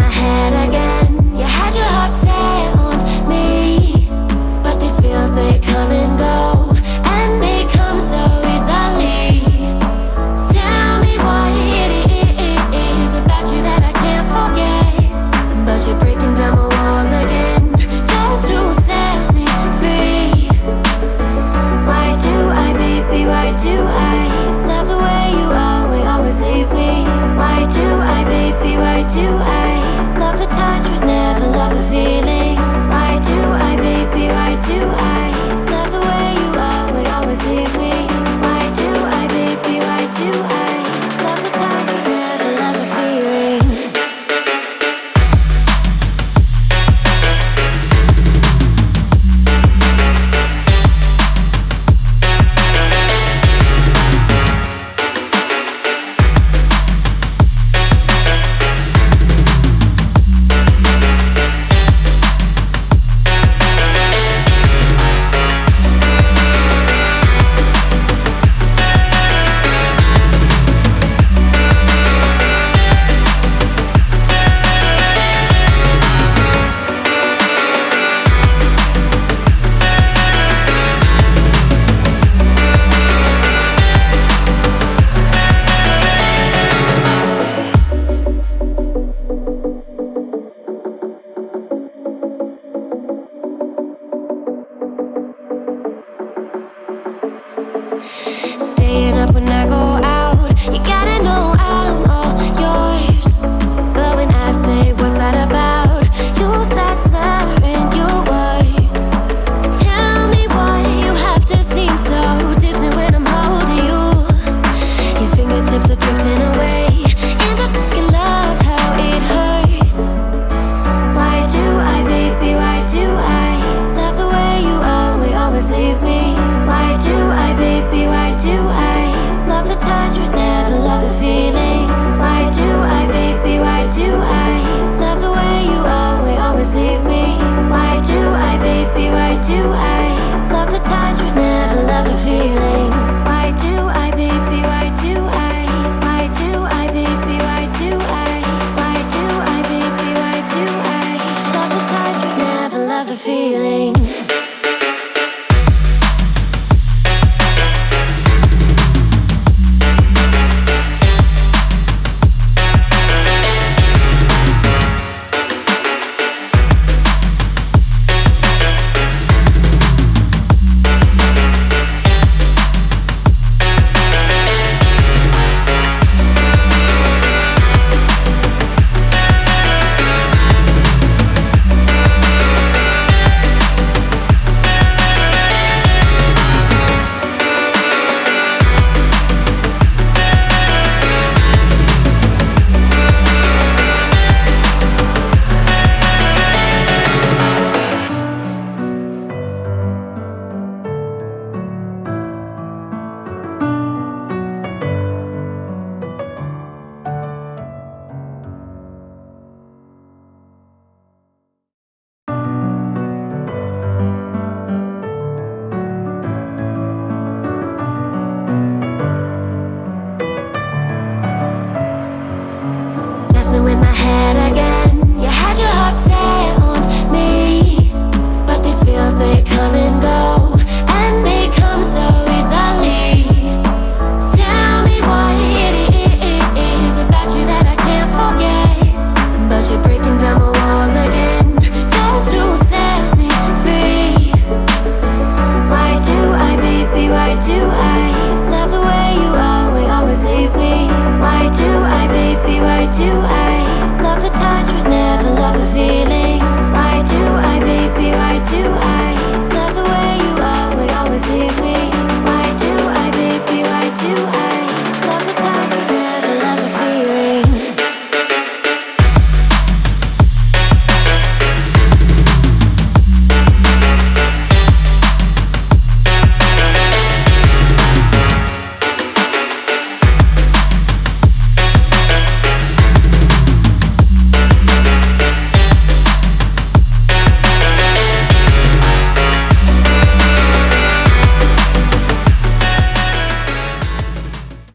my head again. You had your heart set on me, but these feels, they come and go, and they come so easily. Tell me what it is about you that I can't forget, but you're breaking down my walls again just to set me free. Why do I, baby, why do I love the way you are, we always leave me? Why do I, baby, why do